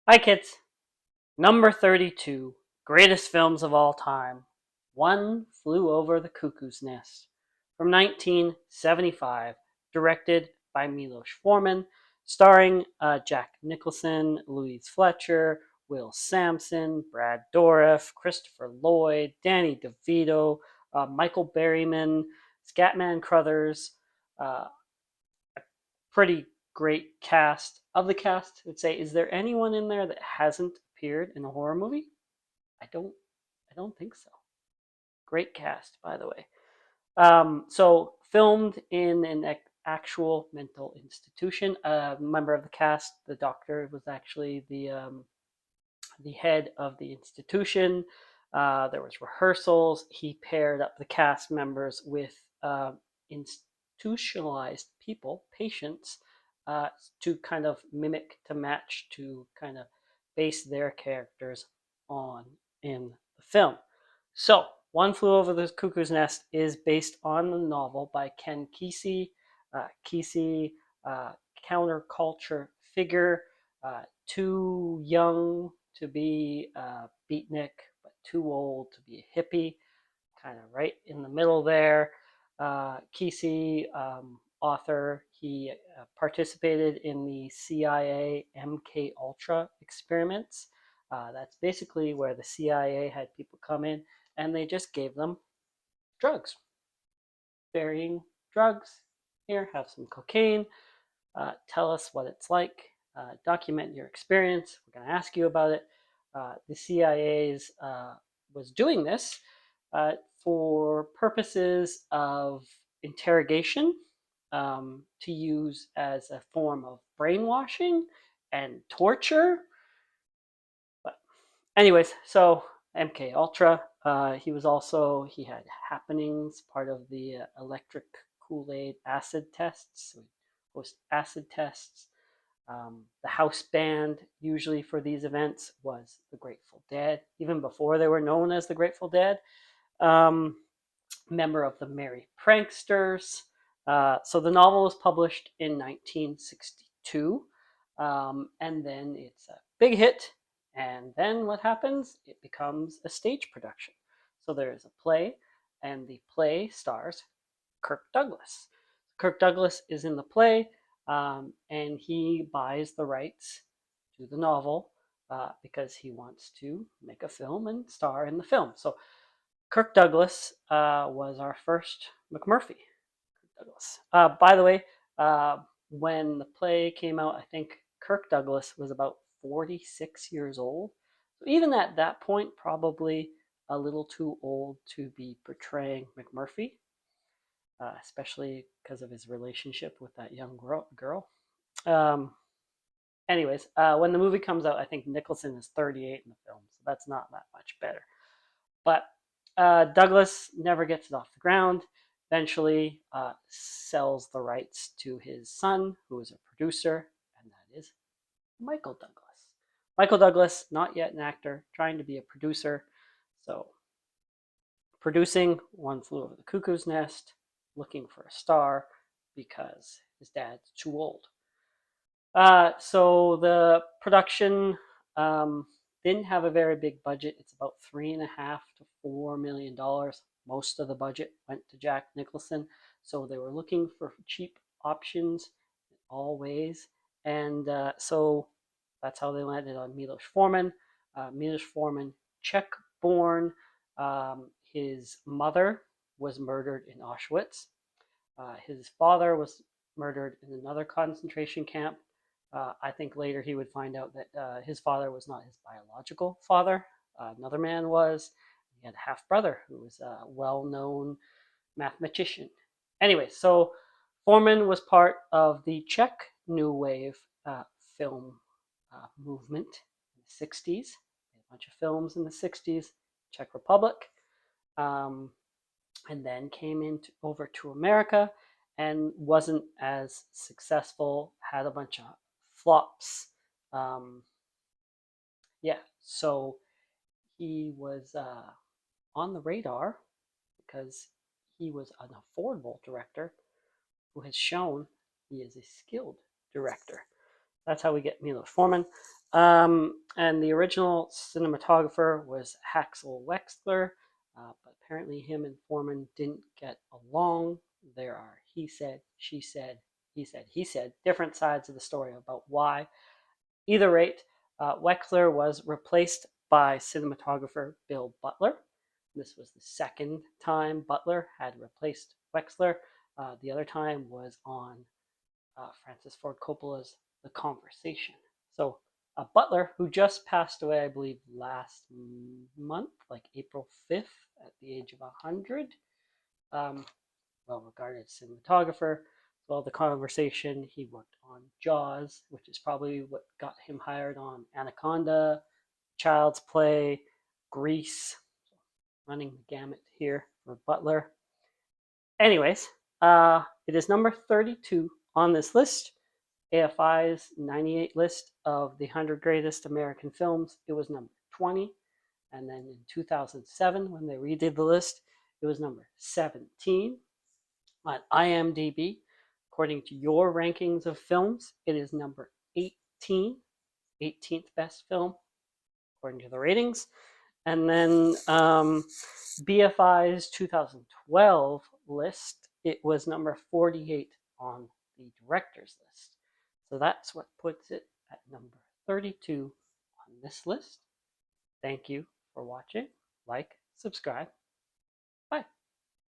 Hi, kids. Number 32, greatest films of all time. One Flew Over the Cuckoo's Nest from 1975, directed by Milos Forman, starring Jack Nicholson, Louise Fletcher, Will Sampson, Brad Dourif, Christopher Lloyd, Danny DeVito, Michael Berryman, Scatman Crothers, uh, pretty great cast. Of the cast, I would say, is there anyone in there that hasn't appeared in a horror movie? I don't I don't think so. Great cast, by the way. So filmed in an actual mental institution. A member of the cast, the doctor, was actually the head of the institution. There was rehearsals. He paired up the cast members with institutionalized people, patients, to kind of mimic, to match, to kind of base their characters on in the film. So, One Flew Over the Cuckoo's Nest is based on the novel by Ken Kesey. Kesey, counterculture figure, too young to be a beatnik, but too old to be a hippie, kind of right in the middle there. Kesey, author, he participated in the CIA MK Ultra experiments. That's basically where the CIA had people come in and they just gave them drugs, varying drugs. Here, have some cocaine. Tell us what it's like. Document your experience. We're going to ask you about it. The CIA's was doing this for purposes of interrogation, to use as a form of brainwashing and torture. But anyways, so MK Ultra. He had happenings, part of the electric Kool-Aid acid tests. So he host acid tests. The house band, usually for these events, was the Grateful Dead, even before they were known as the Grateful Dead. Um, Member of the Merry Pranksters. So the novel was published in 1962, and then it's a big hit. And then what happens? It becomes a stage production. So there is a play, and the play stars Kirk Douglas. Kirk Douglas is in the play, and he buys the rights to the novel because he wants to make a film and star in the film. So Kirk Douglas was our first McMurphy. Douglas. By the way, uh, when the play came out, I think Kirk Douglas was about 46 years old. So even at that point, probably a little too old to be portraying McMurphy, especially because of his relationship with that young girl. Um, Anyways, when the movie comes out, I think Nicholson is 38 in the film, so that's not that much better. But Douglas never gets it off the ground. Eventually, sells the rights to his son, who is a producer, and that is Michael Douglas. Michael Douglas, not yet an actor, trying to be a producer. So, producing One Flew Over the Cuckoo's Nest, looking for a star because his dad's too old. So the production um, didn't have a very big budget. It's about $3.5 to $4 million. Most of the budget went to Jack Nicholson, so they were looking for cheap options in all ways, and so that's how they landed on Milos Forman. Milos Forman, Czech-born. His mother was murdered in Auschwitz. His father was murdered in another concentration camp. I think later he would find out that his father was not his biological father. Another man was. He had a half brother who was a well known mathematician. Anyway, so Foreman was part of the Czech New Wave film movement in the 60s. A bunch of films in the 60s, Czech Republic. Um, and then came over to America and wasn't as successful, had a bunch of flops. Um, yeah, so he was on the radar because he was an affordable director who has shown he is a skilled director. That's how we get Milos Forman. And the original cinematographer was Haxel Wexler, but apparently him and Foreman didn't get along. There are he said, she said, he said, he said, different sides of the story about why. Either rate, Wexler was replaced by cinematographer Bill Butler. This was the second time Butler had replaced Wexler. The other time was on Francis Ford Coppola's The Conversation. So Butler, who just passed away, I believe, last month, like April 5th, at the age of 100, um, well regarded cinematographer. Well, The Conversation, he worked on Jaws, which is probably what got him hired on Anaconda, Child's Play, Grease, running the gamut here for Butler. Anyways, it is number 32 on this list. AFI's 98 list of the 100 greatest American films, it was number 20. And then in 2007, when they redid the list, it was number 17. On IMDb, according to your rankings of films, it is number 18, 18th best film, according to the ratings. And then BFI's 2012 list, it was number 48 on the director's list. So that's what puts it at number 32 on this list. Thank you for watching. Like, subscribe. Bye.